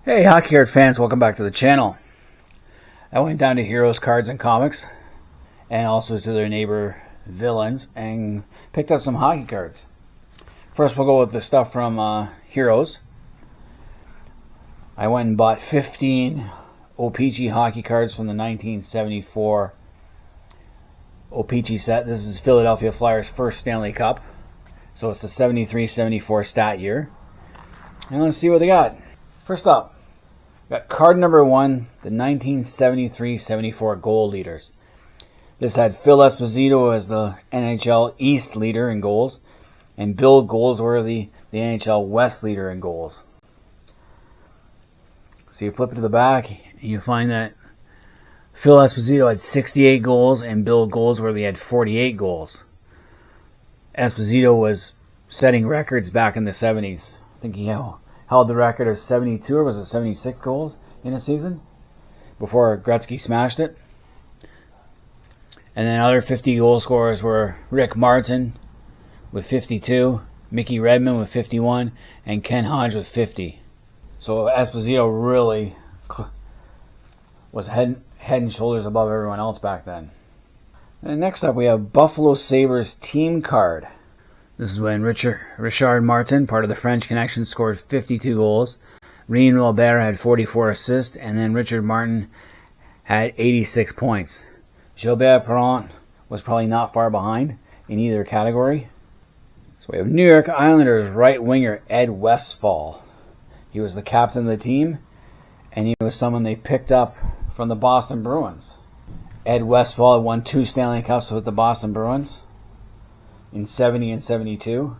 Hey hockey card fans, welcome back to the channel. I went down to Heroes Cards and Comics and also to their neighbor Villains and picked up some hockey cards. First we'll go with the stuff from Heroes. I went and bought 15 O-PEE-CHEE hockey cards from the 1974 O-PEE-CHEE set. This is Philadelphia Flyers' first Stanley Cup. So it's the 73-74 stat year. And let's see what they got. First up, got card number 1, the 1973-74 goal leaders. This had Phil Esposito as the NHL East leader in goals, and Bill Goldsworthy, the NHL West leader in goals. So you flip it to the back, and you find that Phil Esposito had 68 goals, and Bill Goldsworthy had 48 goals. Esposito was setting records back in the 70s. I think he held the record of 72 or was it 76 goals in a season before Gretzky smashed it. And then other 50 goal scorers were Rick Martin with 52, Mickey Redmond with 51, and Ken Hodge with 50. So Esposito really was head and shoulders above everyone else back then. And next up we have Buffalo Sabres team card. This is when Richard Martin, part of the French Connection, scored 52 goals. Rene Robert had 44 assists, and then Richard Martin had 86 points. Gilbert Perron was probably not far behind in either category. So we have New York Islanders right winger Ed Westfall. He was the captain of the team, and he was someone they picked up from the Boston Bruins. Ed Westfall had won 2 Stanley Cups with the Boston Bruins in 70 and 72.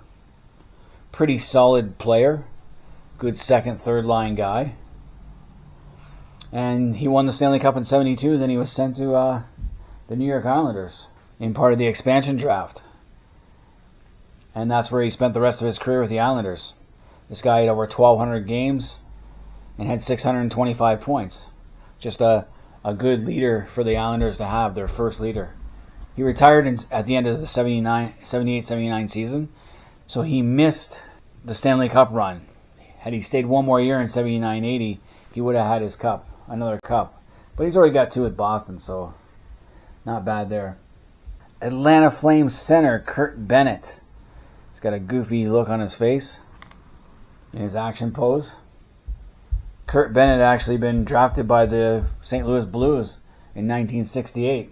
Pretty solid player. Good second, third line guy. And he won the Stanley Cup in 72. Then he was sent to the New York Islanders in part of the expansion draft. And that's where he spent the rest of his career with the Islanders. This guy had over 1,200 games and had 625 points. Just a good leader for the Islanders to have, their first leader. He retired at the end of the 78-79 season, so he missed the Stanley Cup run. Had he stayed one more year in 79-80, he would have had his cup, another cup. But he's already got 2 at Boston, so not bad there. Atlanta Flames center Kurt Bennett. He's got a goofy look on his face in his action pose. Kurt Bennett had actually been drafted by the St. Louis Blues in 1968.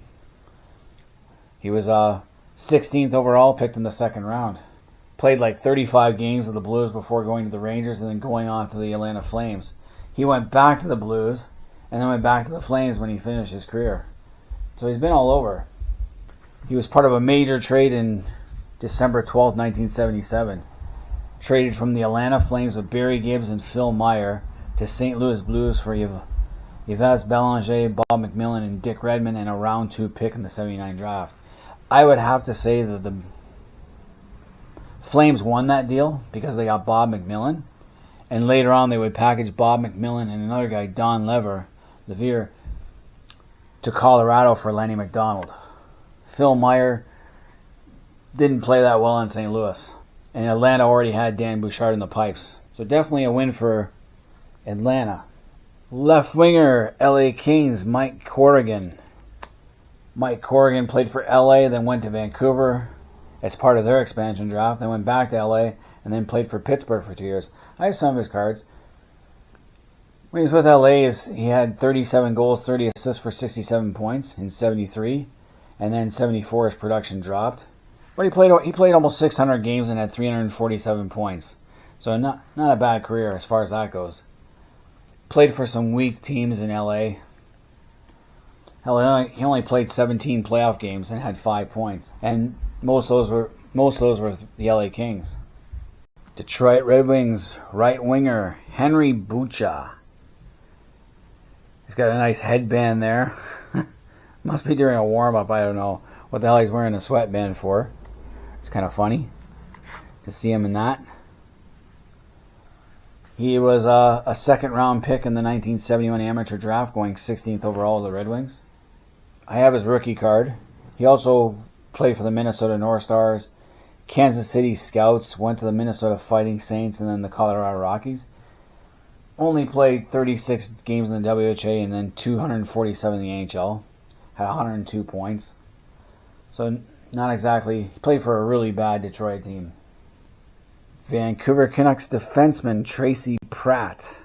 He was 16th overall, picked in the second round. Played like 35 games with the Blues before going to the Rangers and then going on to the Atlanta Flames. He went back to the Blues and then went back to the Flames when he finished his career. So he's been all over. He was part of a major trade in December 12, 1977. Traded from the Atlanta Flames with Barry Gibbs and Phil Meyer to St. Louis Blues for Yves Belanger, Bob McMillan, and Dick Redmond, and a round 2 pick in the 79 draft. I would have to say that the Flames won that deal because they got Bob McMillan. And later on they would package Bob McMillan and another guy, Don Levere, to Colorado for Lenny McDonald. Phil Meyer didn't play that well in St. Louis. And Atlanta already had Dan Bouchard in the pipes. So definitely a win for Atlanta. Left winger, LA Kings, Mike Corrigan. Mike Corrigan played for LA, then went to Vancouver as part of their expansion draft, then went back to LA, and then played for Pittsburgh for 2 years. I have some of his cards. When he was with LA, he had 37 goals, 30 assists for 67 points in 73, and then 74 his production dropped. But he played almost 600 games and had 347 points. So not a bad career as far as that goes. Played for some weak teams in LA. Hell, he only played 17 playoff games and had 5 points, and most of those were the LA Kings. Detroit Red Wings right winger Henry Bucha. He's got a nice headband there. Must be during a warm up. I don't know what the hell he's wearing a sweatband for. It's kind of funny to see him in that. He was a second round pick in the 1971 amateur draft, going 16th overall to the Red Wings. I have his rookie card. He also played for the Minnesota North Stars, Kansas City Scouts, went to the Minnesota Fighting Saints, and then the Colorado Rockies. only played 36 games in the WHA and then 247 in the NHL. Had 102 points. So not exactly. He played for a really bad Detroit team. Vancouver Canucks defenseman Tracy Pratt.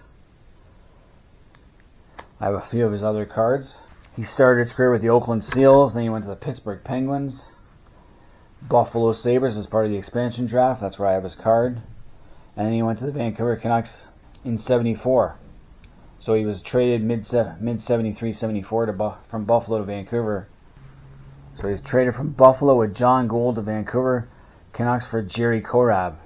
I have a few of his other cards. He started his career with the Oakland Seals, then he went to the Pittsburgh Penguins. Buffalo Sabres as part of the expansion draft. That's where I have his card. And then he went to the Vancouver Canucks in 74. So he was traded mid-73-74 from Buffalo to Vancouver. So he was traded from Buffalo with John Gould to Vancouver Canucks for Jerry Korab.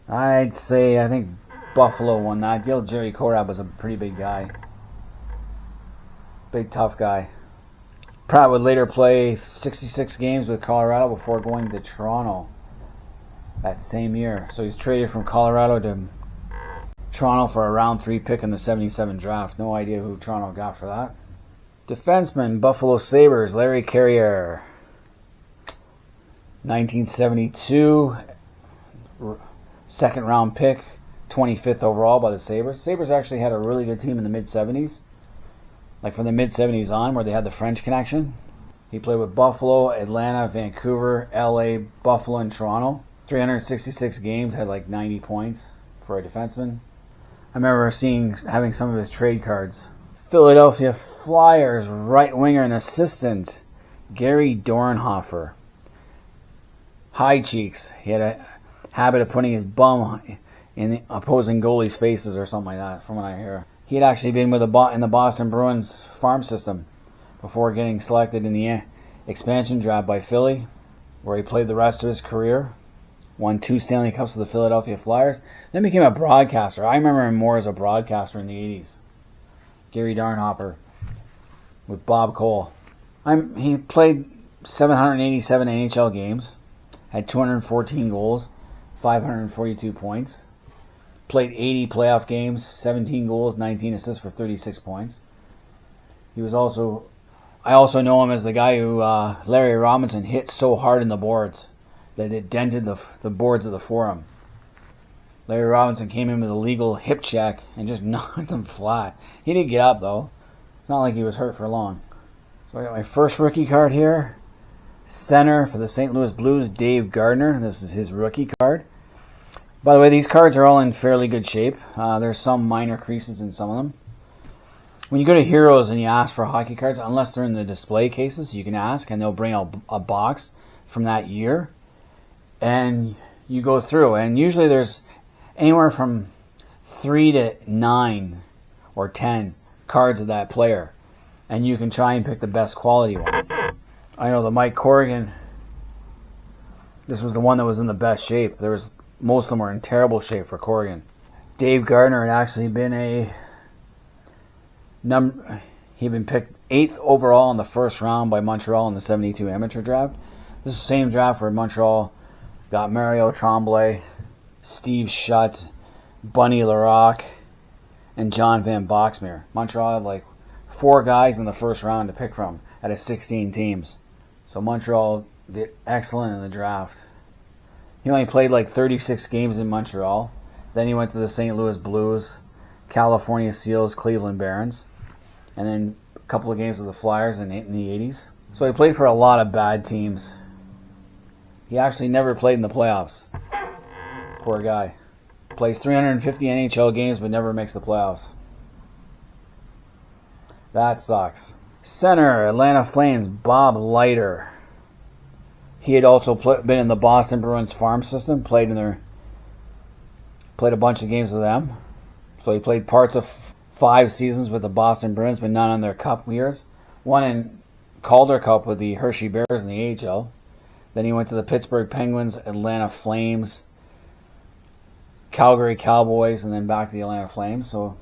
I think Buffalo won that deal. Jerry Korab was a pretty big guy. Big, tough guy. Pratt would later play 66 games with Colorado before going to Toronto that same year. So he's traded from Colorado to Toronto for a round 3 pick in the 77 draft. No idea who Toronto got for that. Defenseman, Buffalo Sabres, Larry Carrier. 1972, second round pick, 25th overall by the Sabres. Sabres actually had a really good team in the mid-70s. Like from the mid-70s on, where they had the French connection. He played with Buffalo, Atlanta, Vancouver, LA, Buffalo, and Toronto. 366 games, had like 90 points for a defenseman. I remember having some of his trade cards. Philadelphia Flyers right winger and assistant, Gary Dornhofer. High cheeks. He had a habit of putting his bum in the opposing goalies' faces or something like that, from what I hear. He had actually been in the Boston Bruins farm system before getting selected in the expansion draft by Philly, where he played the rest of his career. Won 2 Stanley Cups with the Philadelphia Flyers. Then became a broadcaster. I remember him more as a broadcaster in the 80s. Gary Dornhofer with Bob Cole. He played 787 NHL games. Had 214 goals. 542 points. Played 80 playoff games, 17 goals, 19 assists for 36 points. I also know him as the guy who Larry Robinson hit so hard in the boards that it dented the boards of the Forum. Larry Robinson came in with a legal hip check and just knocked him flat. He didn't get up though. It's not like he was hurt for long. So I got my first rookie card here. Center for the St. Louis Blues, Dave Gardner. This is his rookie card. By the way, these cards are all in fairly good shape. There's some minor creases in some of them. When you go to Heroes and you ask for hockey cards, unless they're in the display cases, you can ask, and they'll bring out a box from that year. And you go through, and usually there's anywhere from 3 to 9 or 10 cards of that player. And you can try and pick the best quality one. I know the Mike Corrigan, this was the one that was in the best shape. Most of them were in terrible shape for Corrigan. Dave Gardner had actually been he'd been picked 8th overall in the first round by Montreal in the 72 amateur draft. This is the same draft where Montreal got Mario Tremblay, Steve Shutt, Bunny Larocque, and John Van Boxmeer. Montreal had like 4 guys in the first round to pick from out of 16 teams. So Montreal did excellent in the draft. He only played like 36 games in Montreal. Then he went to the St. Louis Blues, California Seals, Cleveland Barons, and then a couple of games with the Flyers in the 80s. So he played for a lot of bad teams. He actually never played in the playoffs. Poor guy. Plays 350 NHL games but never makes the playoffs. That sucks. Center, Atlanta Flames, Bob Leiter. He had also been in the Boston Bruins farm system, played a bunch of games with them. So he played parts of 5 seasons with the Boston Bruins, but none on their cup years. One in Calder Cup with the Hershey Bears in the AHL. Then he went to the Pittsburgh Penguins, Atlanta Flames, Calgary Cowboys, and then back to the Atlanta Flames. So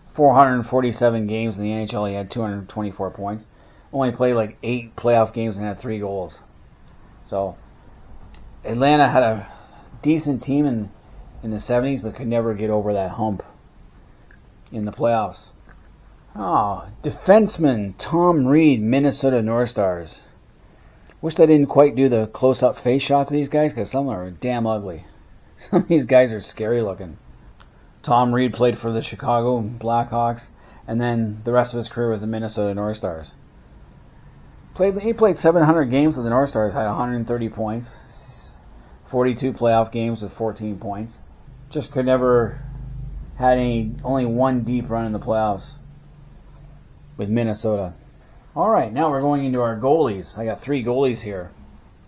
447 games in the NHL, he had 224 points. Only played like 8 playoff games and had 3 goals. So Atlanta had a decent team in the 70s, but could never get over that hump in the playoffs. Defenseman Tom Reed, Minnesota North Stars. Wish I didn't quite do the close-up face shots of these guys, because some of them are damn ugly. Some of these guys are scary looking. Tom Reed played for the Chicago Blackhawks, and then the rest of his career with the Minnesota North Stars. He played 700 games with the North Stars, had 130 points, 42 playoff games with 14 points. Just could never had only one deep run in the playoffs with Minnesota. All right, now we're going into our goalies. I got 3 goalies here.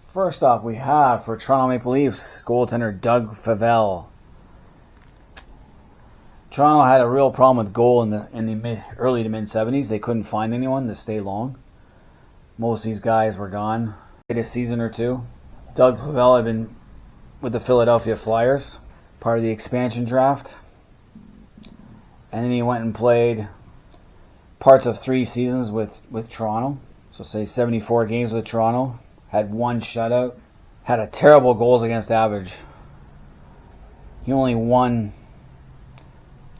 First off, we have for Toronto Maple Leafs goaltender Doug Favell. Toronto had a real problem with goal in the early to mid 70s. They couldn't find anyone to stay long. Most of these guys were gone in a season or two. Doug Favell had been with the Philadelphia Flyers, part of the expansion draft. And then he went and played parts of 3 seasons with Toronto. So say 74 games with Toronto. Had 1 shutout. Had a terrible goals against average. He only won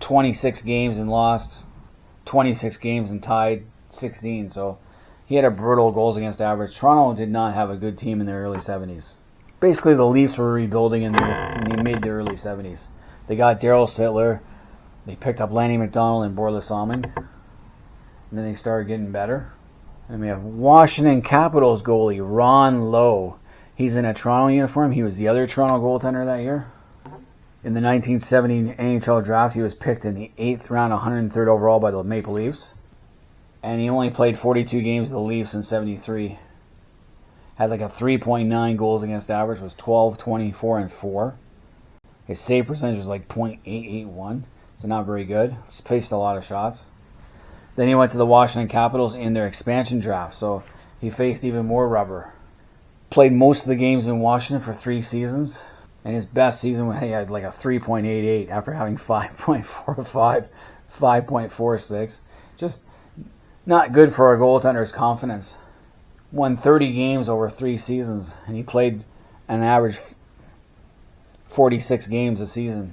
26 games and lost 26 games and tied 16. So he had a brutal goals against average. Toronto did not have a good team in the early 70s. Basically, the Leafs were rebuilding in the mid to early 70s. They got Darryl Sittler. They picked up Lanny McDonald and Borla Salmon. And then they started getting better. And we have Washington Capitals goalie Ron Lowe. He's in a Toronto uniform. He was the other Toronto goaltender that year. In the 1970 NHL draft, he was picked in the 8th round, 103rd overall by the Maple Leafs. And he only played 42 games with the Leafs in 73. Had like a 3.9 goals against average, was 12, 24, and 4. His save percentage was like .881, so not very good. He's faced a lot of shots. Then he went to the Washington Capitals in their expansion draft, so he faced even more rubber. Played most of the games in Washington for 3 seasons, and his best season he had like a 3.88 after having 5.45, 5.46. Just not good for a goaltender's confidence. Won 30 games over 3 seasons, and he played an average 46 games a season.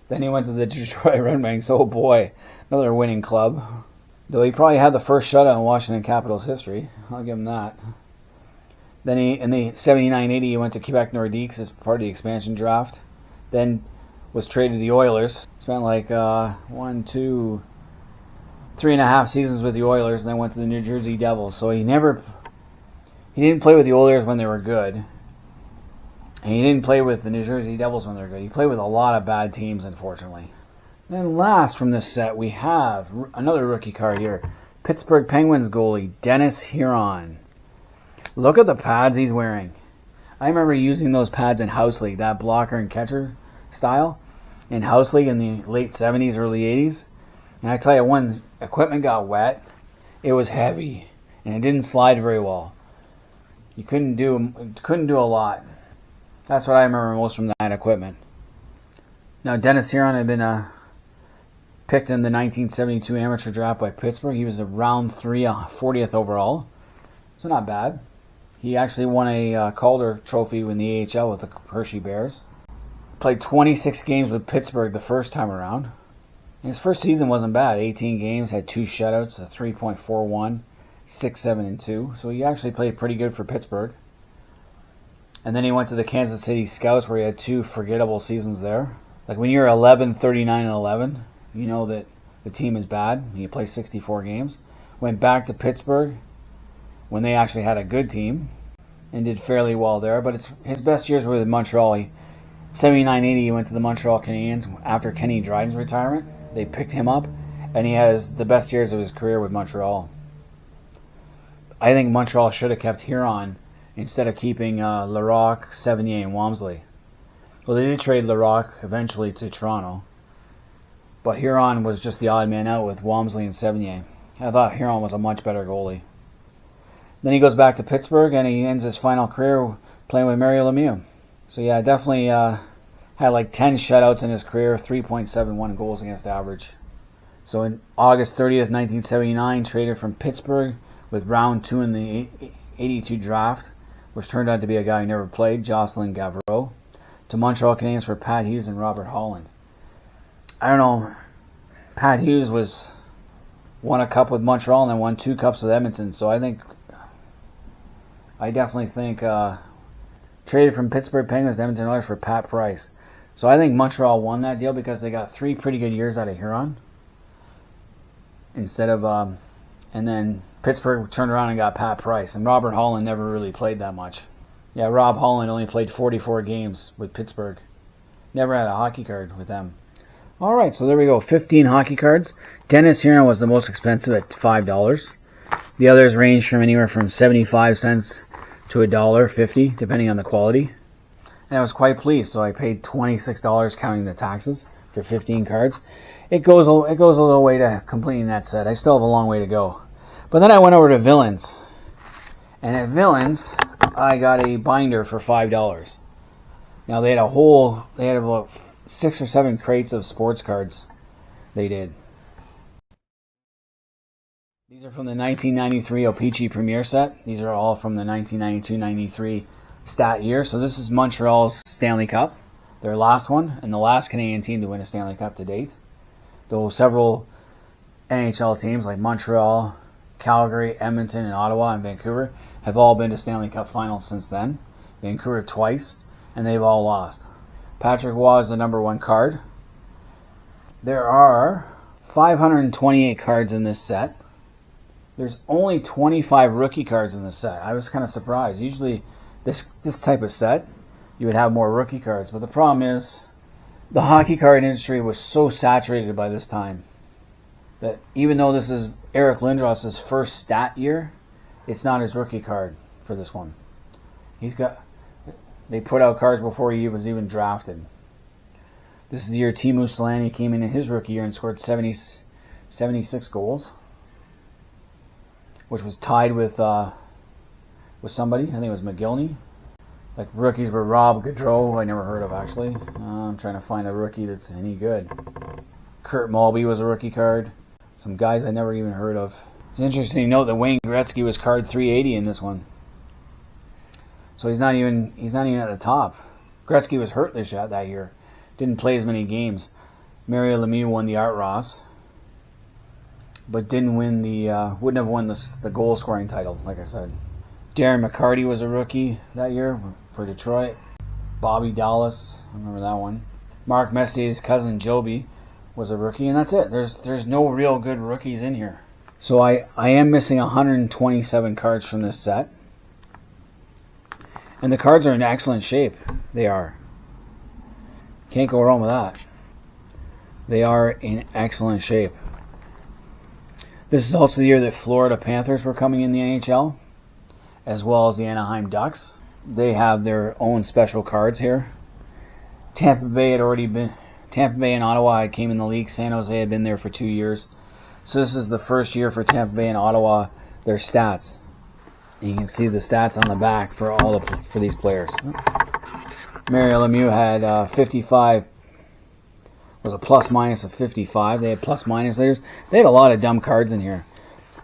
Then he went to the Detroit Red Wings. Oh boy, another winning club. Though he probably had the first shutout in Washington Capitals history. I'll give him that. Then in the 79-80, he went to Quebec Nordiques as part of the expansion draft. Then was traded to the Oilers. Spent like 3.5 seasons with the Oilers, and then went to the New Jersey Devils. So he didn't play with the Oilers when they were good. And he didn't play with the New Jersey Devils when they were good. He played with a lot of bad teams, unfortunately. Then last from this set, we have another rookie card here. Pittsburgh Penguins goalie, Dennis Huron. Look at the pads he's wearing. I remember using those pads in House League, that blocker and catcher style, in House League in the late 70s, early 80s. And I tell you, when equipment got wet, it was heavy, and it didn't slide very well. You couldn't do a lot. That's what I remember most from that equipment. Now, Dennis Huron had been picked in the 1972 amateur draft by Pittsburgh. He was a round 3, 40th overall. So not bad. He actually won a Calder Trophy in the AHL with the Hershey Bears. Played 26 games with Pittsburgh the first time around. And his first season wasn't bad. 18 games, had 2 shutouts, a 3.41, 6, 7, and 2. So he actually played pretty good for Pittsburgh. And then he went to the Kansas City Scouts, where he had 2 forgettable seasons there. Like when you're 11, 39, and 11, you know that the team is bad. And you play 64 games. Went back to Pittsburgh when they actually had a good team and did fairly well there. But his best years were with Montreal. 79-80, he went to the Montreal Canadiens after Kenny Dryden's retirement. They picked him up, and he has the best years of his career with Montreal. I think Montreal should have kept Huron instead of keeping Larocque, Sevigny, and Walmsley. Well, they did trade Larocque eventually to Toronto, but Huron was just the odd man out with Walmsley and Sevigny. I thought Huron was a much better goalie. Then he goes back to Pittsburgh, and he ends his final career playing with Mario Lemieux. So yeah, definitely had like 10 shutouts in his career, 3.71 goals against average. So in August 30th, 1979, traded from Pittsburgh with round 2 in the 82 draft, which turned out to be a guy who never played, Jocelyn Gavreau, to Montreal Canadiens for Pat Hughes and Robert Holland. I don't know, Pat Hughes won a cup with Montreal and then won 2 cups with Edmonton, so I definitely think traded from Pittsburgh Penguins to Edmonton Oilers for Pat Price. So I think Montreal won that deal because they got 3 pretty good years out of Huron. Instead of, and then Pittsburgh turned around and got Pat Price. And Robert Holland never really played that much. Yeah, Rob Holland only played 44 games with Pittsburgh. Never had a hockey card with them. All right, so there we go. 15 hockey cards. Dennis Huron was the most expensive at $5. The others range from anywhere from 75 cents to $1.50, depending on the quality. And I was quite pleased, so I paid $26 counting the taxes for 15 cards. It goes a little way to completing that set. I still have a long way to go. But then I went over to Villains. And at Villains, I got a binder for $5. Now they had about 6 or 7 crates of sports cards. They did. These are from the 1993 O-PEE-CHEE Premier set. These are all from the 1992-93 stat year. So this is Montreal's Stanley Cup, their last one, and the last Canadian team to win a Stanley Cup to date. Though several NHL teams like Montreal, Calgary, Edmonton, and Ottawa and Vancouver have all been to Stanley Cup finals since then. Vancouver twice, and they've all lost. Patrick Waugh is the number 1 card. There are 528 cards in this set. There's only 25 rookie cards in this set. I was kind of surprised. Usually this type of set, you would have more rookie cards. But the problem is the hockey card industry was so saturated by this time that even though this is Eric Lindros's first stat year, it's not his rookie card for this one. They put out cards before he was even drafted. This is the year Teemu Selanne came in his rookie year and scored 76 goals, which was tied with somebody. I think it was McGillney. Like rookies were Rob Gaudreau, who I never heard of actually. I'm trying to find a rookie that's any good. Kurt Mulvey was a rookie card. Some guys I never even heard of. It's interesting to note that Wayne Gretzky was card 380 in this one. So he's not even at the top. Gretzky was hurt that year. Didn't play as many games. Mario Lemieux won the Art Ross, but didn't win wouldn't have won the goal scoring title, like I said. Darren McCarty was a rookie that year for Detroit. Bobby Dallas, I remember that one. Mark Messier's cousin Joby was a rookie, and that's it. There's no real good rookies in here. So I am missing 127 cards from this set. And the cards are in excellent shape. They are. Can't go wrong with that. They are in excellent shape. This is also the year that Florida Panthers were coming in the NHL, as well as the Anaheim Ducks. They have their own special cards here. Tampa Bay and Ottawa came in the league. San Jose had been there for 2 years. So this is the first year for Tampa Bay and Ottawa, their stats. You can see the stats on the back for for these players. Mario Lemieux had 55, was a plus minus of 55. They had plus minus layers. They had a lot of dumb cards in here.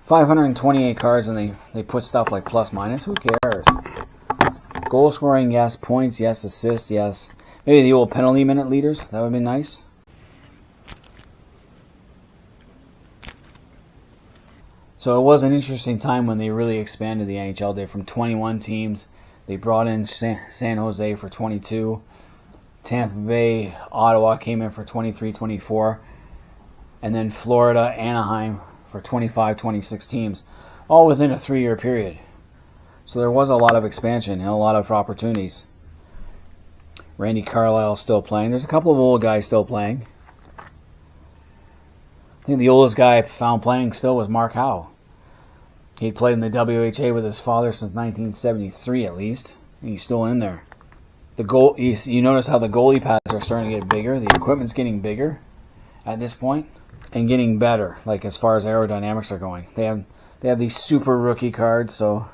528 cards, and they put stuff like plus minus. Who cares? Goal scoring, yes. Points, yes. Assists, yes. Maybe the old penalty minute leaders. That would be nice. So it was an interesting time when they really expanded the NHL. They from 21 teams. They brought in San Jose for 22. Tampa Bay, Ottawa came in for 23, 24. And then Florida, Anaheim for 25, 26 teams. All within a 3-year period. So there was a lot of expansion and a lot of opportunities. Randy Carlyle still playing. There's a couple of old guys still playing. I think the oldest guy I found playing still was Mark Howe. He played in the WHA with his father since 1973 at least, and he's still in there. You notice how the goalie pads are starting to get bigger. The equipment's getting bigger at this point and getting better, like as far as aerodynamics are going. They have these super rookie cards, so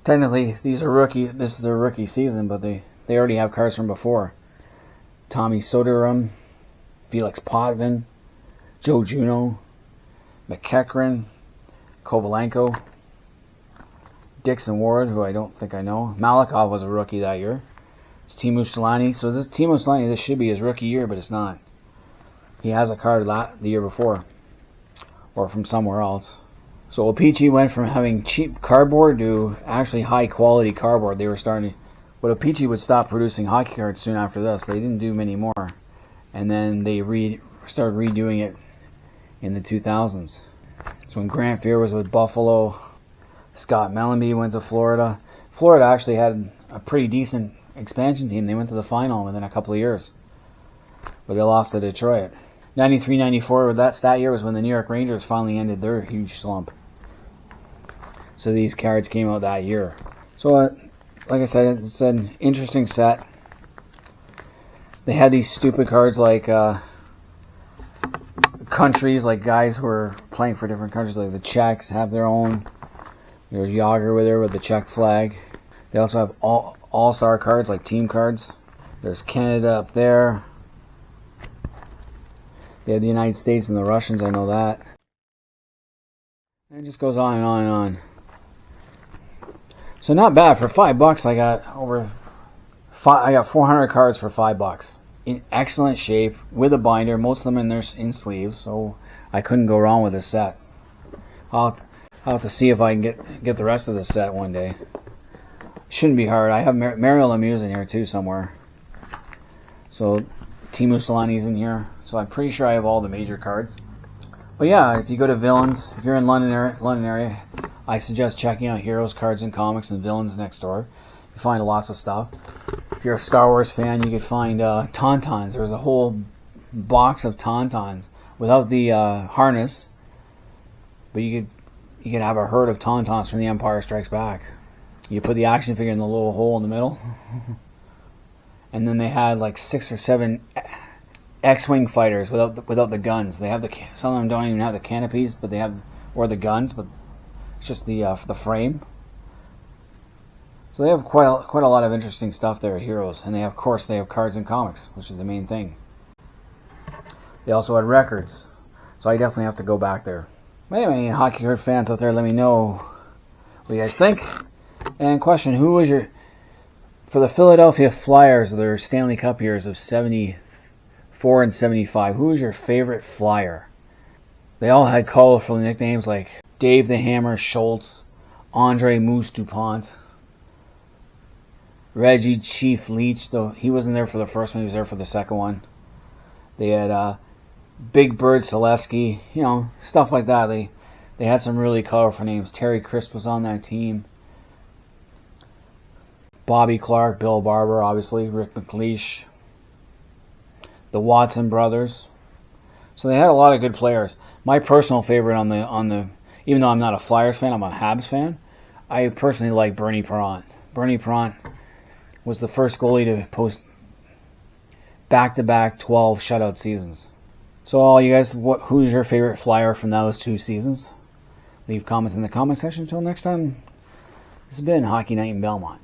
technically these are rookie. This is their rookie season, but they already have cards from before. Tommy Soderstrom, Felix Potvin, Joe Juneau, McEachran, Kovalenko, Dixon Ward, who I don't think I know. Malikov was a rookie that year. It's Teemu Selanne. So this Teemu Selanne, this should be his rookie year, but it's not. He has a card the year before, or from somewhere else. So O-PEE-CHEE went from having cheap cardboard to actually high quality cardboard. They were starting But O-PEE-CHEE would stop producing hockey cards soon after this. They didn't do many more. And then they started redoing it in the 2000s. So when Grant Fuhr was with Buffalo, Scott Mellenby went to Florida. Florida actually had a pretty decent expansion team. They went to the final within a couple of years. But they lost to Detroit. 93-94, that year was when the New York Rangers finally ended their huge slump. So these cards came out that year. So like I said, it's an interesting set. They had these stupid cards like countries, like guys who are playing for different countries, like the Czechs have their own. There's Yager with the Czech flag. They also have all-star cards, like team cards. There's Canada up there. They have the United States and the Russians, I know that. And it just goes on and on and on. So not bad. For $5, I got 400 cards for $5. In excellent shape, with a binder, most of them in sleeves, so I couldn't go wrong with this set. I'll have to see if I can get the rest of the set one day. Shouldn't be hard. I have Mario Lemieux's in here too somewhere. So Teemu Selanne's in here. So I'm pretty sure I have all the major cards. But yeah, if you go to Villains, if you're in London area, I suggest checking out Heroes Cards and Comics and Villains next door. You find lots of stuff. If you're a Star Wars fan, you could find Tauntauns. There's a whole box of Tauntauns without the harness, but you could have a herd of Tauntauns from The Empire Strikes Back. You put the action figure in the little hole in the middle, and then they had like 6 or 7 X-wing fighters without the guns. They have some of them don't even have the canopies, but they have or the guns, but it's just the frame. So they have quite a lot of interesting stuff there at Heroes, and they have cards and comics, which is the main thing. They also had records, so I definitely have to go back there. But anyway, any hockey card fans out there, let me know what you guys think. And question: who was for the Philadelphia Flyers of their Stanley Cup years of 74 and 75? Who was your favorite Flyer? They all had colorful nicknames like Dave the Hammer Schultz, Andre Moose DuPont, Reggie Chief Leach, though he wasn't there for the first one, he was there for the second one. They had Big Bird Selesky, stuff like that. They had some really colorful names. Terry Crisp was on that team. Bobby Clark, Bill Barber, obviously, Rick McLeish, the Watson brothers. So they had a lot of good players. My personal favorite on the even though I'm not a Flyers fan, I'm a Habs fan, I personally like Bernie Parent. Bernie Parent was the first goalie to post back-to-back 12 shutout seasons. So all you guys, who's your favorite Flyer from those 2 seasons? Leave comments in the comment section. Until next time, this has been Hockey Night in Belmont.